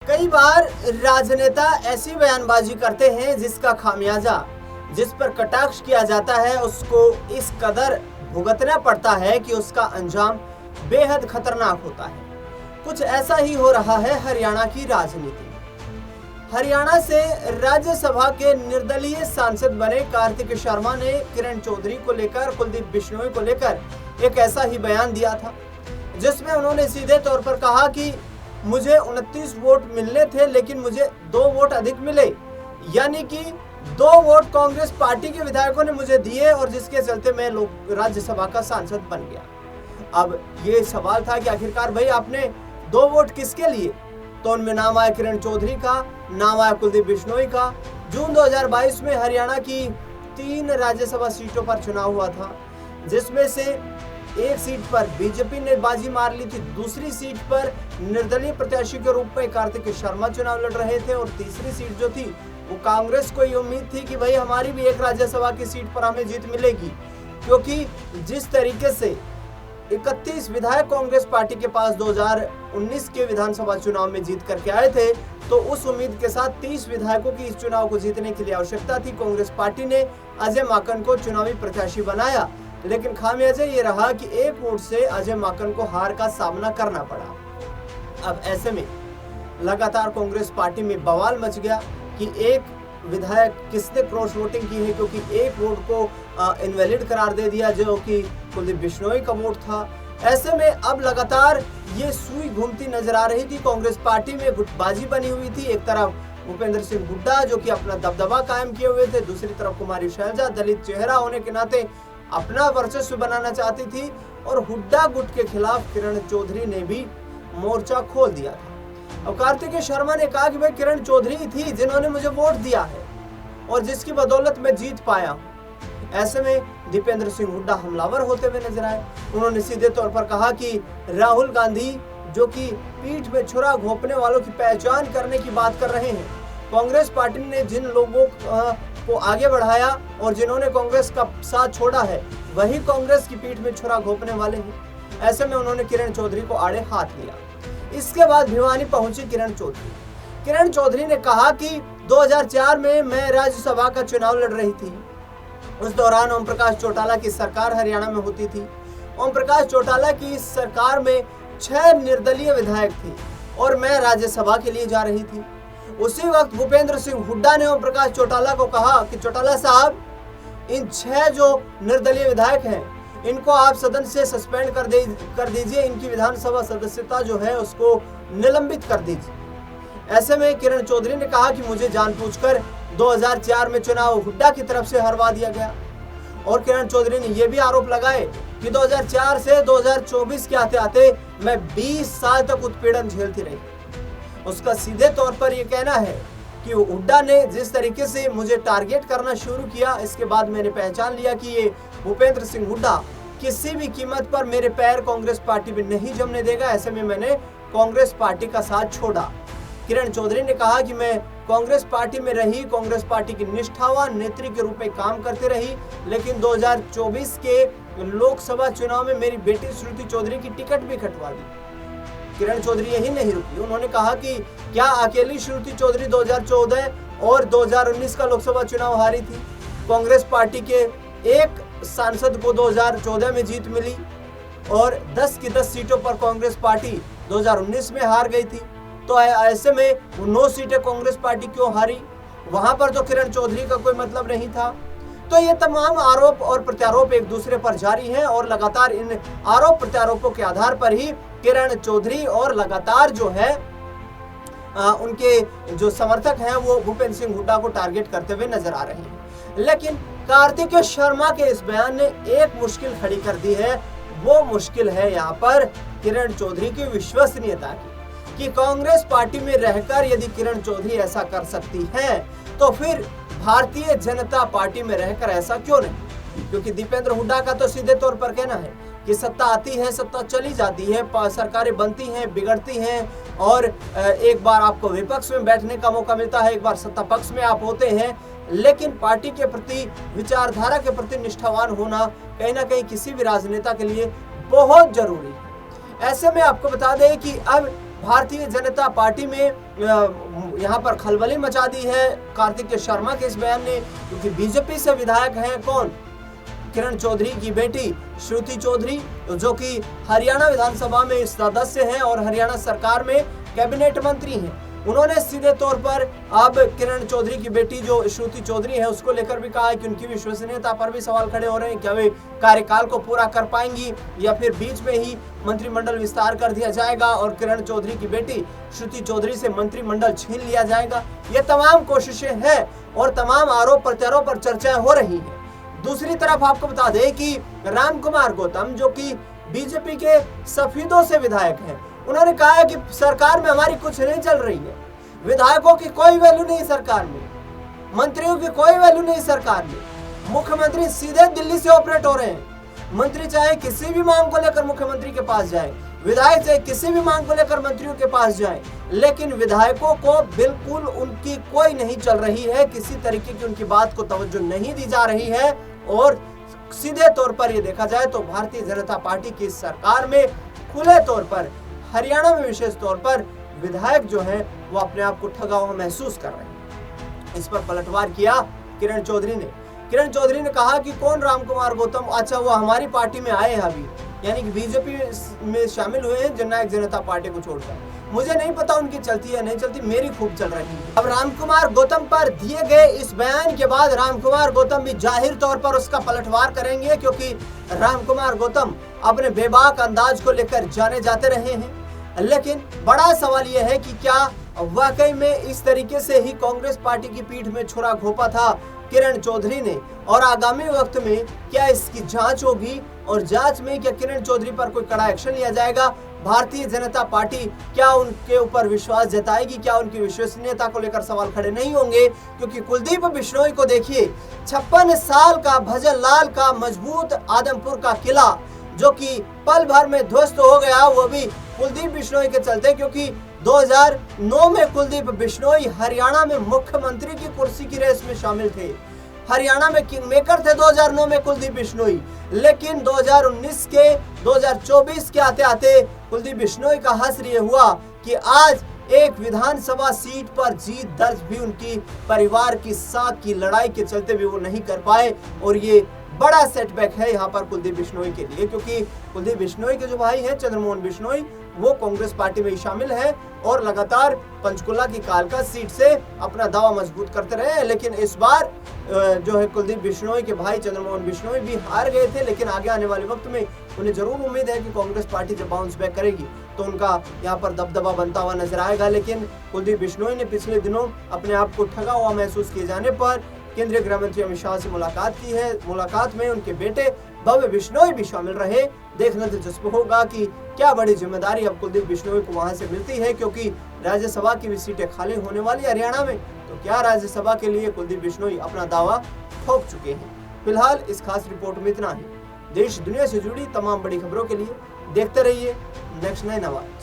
कई बार राजनेता ऐसी बयानबाजी करते हैं जिसका खामियाजा, जिस पर कटाक्ष किया जाता है, उसको इस कदर भुगतना पड़ता है कि उसका अंजाम बेहद खतरनाक होता है। कुछ ऐसा ही हो रहा है हरियाणा की राजनीति में। हरियाणा से राज्यसभा के निर्दलीय सांसद बने कार्तिक शर्मा ने किरण चौधरी को लेकर, कुलदीप बिश्नोई को लेकर एक ऐसा ही बयान दिया था, जिसमें उन्होंने सीधे तौर पर कहा कि मुझे 29 वोट मिलने थे लेकिन मुझे 2 वोट अधिक मिले, यानी कि 2 वोट कांग्रेस पार्टी के विधायकों ने मुझे दिए और जिसके चलते मैं राज्यसभा का सांसद बन गया। अब ये सवाल था कि आखिरकार भाई आपने 2 वोट किसके लिए? तो उनमें नाम आया किरण चौधरी का, नाम आया कुलदीप बिश्नोई का। जून 2022 में हरियाणा की 3 राज्यसभा सीटों पर चुनाव हुआ था, जिसमें से एक सीट पर बीजेपी ने बाजी मार ली थी, दूसरी सीट पर निर्दलीय प्रत्याशी के रूप में कार्तिक शर्मा चुनाव लड़ रहे थे और तीसरी सीट जो थी वो कांग्रेस को ये उम्मीद थी कि भाई हमारी भी एक राज्यसभा की सीट पर हमें जीत मिलेगी, क्योंकि जिस तरीके से 31 विधायक कांग्रेस पार्टी के पास 2019 के विधानसभा चुनाव में जीत करके आए थे, तो उस उम्मीद के साथ 30 विधायकों की इस चुनाव को जीतने के लिए आवश्यकता थी। कांग्रेस पार्टी ने अजय माकन को चुनावी प्रत्याशी बनाया, लेकिन खामियाजा ये रहा कि 1 वोट से अजय माकन को हार का सामना करना पड़ा। अब ऐसे में लगातार कांग्रेस पार्टी में बवाल मच गया कि एक विधायक किसने क्रॉस वोटिंग की है, क्योंकि 1 वोट को इनवैलिड करार दे दिया जो कि कुलदीप बिश्नोई का वोट था। ऐसे में अब लगातार ये सुई घूमती नजर आ रही थी। कांग्रेस पार्टी में गुटबाजी बनी हुई थी। एक तरफ भूपेंद्र सिंह हुड्डा जो कि अपना दबदबा कायम किए हुए थे, दूसरी तरफ कुमारी शैलजा दलित चेहरा होने के नाते अपना वर्चस्व बनाना चाहती थी और हुड्डा गुट के खिलाफ किरण चौधरी ने भी मोर्चा खोल दिया था। अब कार्तिक शर्मा ने कहा कि भाई किरण चौधरी थी जिन्होंने मुझे वोट दिया है और जिसकी बदौलत मैं जीत पाया हूं। ऐसे में दीपेंद्र सिंह हुड्डा हमलावर होते हुए नजर आए। उन्होंने सीधे तौर पर कहा कि राहुल गांधी जो कि पीठ में छुरा घोंपने वालों की पहचान करने की बात कर रहे हैं, कांग्रेस पार्टी ने जिन लोगों को आगे बढ़ाया और जिन्होंने कांग्रेस का साथ छोड़ा है वही कांग्रेस की पीठ में छुरा घोंपने वाले हैं। ऐसे में उन्होंने किरण चौधरी को आड़े हाथ लिया। इसके बाद भिवानी पहुंची किरण चौधरी। किरण चौधरी ने कहा कि 2004 में मैं राज्यसभा का चुनाव लड़ रही थी। उस दौरान ओम प्रकाश चौटाला की सरकार हरियाणा में होती थी। ओम प्रकाश चौटाला की इस सरकार में 6 निर्दलीय विधायक थे और मैं राज्यसभा के लिए जा रही थी। उसी वक्त भूपेंद्र सिंह हुड्डा ने ओम प्रकाश चौटाला को कहा कि चौटाला साहब, इन 6 जो निर्दलीय विधायक हैं इनको आप सदन से सस्पेंड कर दीजिए, इनकी विधानसभा सदस्यता जो है उसको निलंबित कर दीजिए। ऐसे में किरण चौधरी ने कहा कि मुझे जानबूझकर 2004 में चुनाव हुड्डा की तरफ से हरवा दिया गया और किरण चौधरी ने यह भी आरोप लगाए कि 2004 से 2024 के आते आते मैं 20 साल तक उत्पीड़न झेलती रही। उसका सीधे तौर पर यह कहना है कि हुड्डा ने जिस तरीके से मुझे टारगेट करना शुरू किया, इसके बाद मैंने पहचान लिया कि ये भूपेंद्र सिंह हुड्डा किसी भी कीमत पर मेरे पैर कांग्रेस पार्टी में नहीं जमने देगा। ऐसे में मैंने कांग्रेस पार्टी का साथ छोड़ा। किरण चौधरी ने कहा कि मैं कांग्रेस पार्टी में रही, कांग्रेस पार्टी की निष्ठावान नेत्री के रूप में काम करती रही, लेकिन 2024 के लोकसभा चुनाव में मेरी बेटी श्रुति चौधरी की टिकट भी कटवा दी। किरण चौधरी यही नहीं रुकी। उन्होंने कहा कि क्या अकेली श्रुति चौधरी 2014 और 2019 का लोकसभा चुनाव हारी थी? कांग्रेस पार्टी के एक सांसद को 2014 में जीत मिली और 10 की 10 सीटों पर कांग्रेस पार्टी 2019 में हार गई थी। तो ऐसे में 9 सीटें कांग्रेस पार्टी क्यों हारी? वहां पर तो किरण चौधरी का कोई मतलब नहीं था। तो ये तमाम आरोप और प्रत्यारोप एक दूसरे पर जारी हैं और लगातार इन आरोप प्रत्यारोपों के आधार पर ही किरण चौधरी और लगातार जो है उनके जो समर्थक हैं वो भूपेंद्र सिंह हुड्डा को टारगेट करते हुए नजर आ रहे हैं। लेकिन कार्तिक शर्मा के इस बयान ने एक मुश्किल खड़ी कर दी है। वो मुश्किल है यहाँ पर किरण चौधरी की विश्वसनीयता की, कि कांग्रेस पार्टी में रहकर यदि किरण चौधरी ऐसा कर सकती है तो फिर भारतीय जनता पार्टी में रहकर ऐसा क्यों नहीं? क्योंकि दीपेंद्र हुड्डा का तो सीधे तौर पर कहना है कि सत्ता आती है, सत्ता चली जाती है, सरकारें बनती हैं, बिगड़ती हैं और एक बार आपको विपक्ष में बैठने का मौका मिलता है, एक बार सत्ता पक्ष में आप होते हैं, लेकिन पार्टी के प्रति, विचारधारा के प्रति निष्ठावान होना कहीं ना कहीं किसी भी राजनेता के लिए बहुत जरूरी है। ऐसे में आपको बता दें कि अब भारतीय जनता पार्टी में यहाँ पर खलबली मचा दी है कार्तिक शर्मा के इस बयान ने, क्योंकि बीजेपी से विधायक हैं कौन, किरण चौधरी की बेटी श्रुति चौधरी, जो कि हरियाणा विधानसभा में सदस्य हैं और हरियाणा सरकार में कैबिनेट मंत्री हैं। उन्होंने सीधे तौर पर अब किरण चौधरी की बेटी जो श्रुति चौधरी है उसको लेकर भी कहा है कि उनकी विश्वसनीयता पर भी सवाल खड़े हो रहे हैं। क्या वे कार्यकाल को पूरा कर पाएंगी या फिर बीच में ही मंत्रिमंडल विस्तार कर दिया जाएगा और किरण चौधरी की बेटी श्रुति चौधरी से मंत्रिमंडल छीन लिया जाएगा। ये तमाम कोशिशें हैं और तमाम आरोप प्रत्यारोप पर चर्चाएं हो रही है। दूसरी तरफ आपको बता दें कि रामकुमार गौतम जो कि बीजेपी के सफेदों से विधायक हैं, उन्होंने कहा है कि सरकार में हमारी कुछ नहीं चल रही है, विधायकों की कोई वैल्यू नहीं सरकार में, मंत्रियों की कोई वैल्यू नहीं सरकार में, मुख्यमंत्री सीधे दिल्ली से ऑपरेट हो रहे हैं, मंत्री चाहे किसी भी मांग को लेकर मुख्यमंत्री के पास जाए, विधायक चाहे किसी भी मांग को लेकर मंत्रियों के पास जाए, लेकिन विधायकों को बिल्कुल उनकी कोई नहीं चल रही है, किसी तरीके की उनकी बात को तवज्जो नहीं दी जा रही है। और सीधे तौर पर ये देखा जाए तो भारतीय जनता पार्टी की सरकार में खुले तौर पर हरियाणा में विशेष तौर पर विधायक जो हैं वो अपने आप को ठगा हुआ महसूस कर रहे हैं। इस पर पलटवार किया किरण चौधरी ने। किरण चौधरी ने कहा कि कौन रामकुमार गौतम, अच्छा वो हमारी पार्टी में आए हैं अभी, यानी कि बीजेपी में शामिल हुए हैं जननायक जनता पार्टी को छोड़कर। मुझे नहीं पता उनकी चलती है नहीं चलती, मेरी खूब चल रही है। अब रामकुमार गौतम पर दिए गए इस बयान के बाद रामकुमार गौतम भी जाहिर तौर पर उसका पलटवार करेंगे, क्योंकि रामकुमार गौतम अपने बेबाक अंदाज को लेकर जाने जाते रहे हैं। लेकिन बड़ा सवाल यह है कि क्या वाकई में इस तरीके से ही कांग्रेस पार्टी की पीठ में छुरा घोंपा था किरण चौधरी ने, और आगामी वक्त में क्या इसकी जांच होगी और जांच में क्या किरण चौधरी पर कोई कड़ा एक्शन लिया जाएगा? भारतीय जनता पार्टी क्या उनके ऊपर विश्वास जताएगी? क्या उनकी विश्वसनीयता को लेकर सवाल खड़े नहीं होंगे? क्योंकि कुलदीप बिश्नोई को देखिए, 56 साल का भजन लाल का मजबूत आदमपुर का किला जो कि पल भर में ध्वस्त हो गया, वो भी कुलदीप बिश्नोई के चलते, क्योंकि 2009 में कुलदीप बिश्नोई हरियाणा में मुख्यमंत्री की कुर्सी की रेस में शामिल थे। हरियाणा में किंग मेकर थे 2009 में कुलदीप बिश्नोई, लेकिन 2019 के 2024 के आते आते कुलदीप बिश्नोई का हश्र ये हुआ कि आज एक विधानसभा सीट पर जीत दर्ज भी उनकी परिवार की साख की लड़ाई के चलते भी वो नहीं कर पाए। और ये बड़ा सेटबैक है यहाँ पर कुलदीप बिश्नोई के लिए, क्योंकि कुलदीप बिश्नोई के जो भाई हैं चंद्रमोहन बिश्नोई, वो कांग्रेस पार्टी में ही शामिल है और लगातार पंचकुला की कालका सीट से अपना दावा मजबूत करते रहे हैं। लेकिन इस बार जो है कुलदीप बिश्नोई के भाई चंद्रमोहन बिश्नोई भी हार गए थे, लेकिन आगे आने वाले वक्त में उन्हें जरूर उम्मीद है कि कांग्रेस पार्टी जब बाउंस बैक करेगी तो उनका यहाँ पर दबदबा बनता हुआ नजर आएगा। लेकिन कुलदीप बिश्नोई ने पिछले दिनों अपने आप को ठगा हुआ महसूस किए जाने पर केंद्रीय गृह मंत्री अमित शाह से मुलाकात की है। मुलाकात में उनके बेटे भव्य बिश्नोई भी शामिल रहे। देखना दिलचस्प होगा कि क्या बड़ी जिम्मेदारी अब कुलदीप बिश्नोई को वहां से मिलती है, क्योंकि राज्यसभा की भी सीटें खाली होने वाली हरियाणा में। तो क्या राज्यसभा के लिए कुलदीप बिश्नोई अपना दावा ठोक चुके हैं? फिलहाल इस खास रिपोर्ट में इतना ही। देश दुनिया से जुड़ी तमाम बड़ी खबरों के लिए देखते रहिए नेक्स्ट 9 आवाज।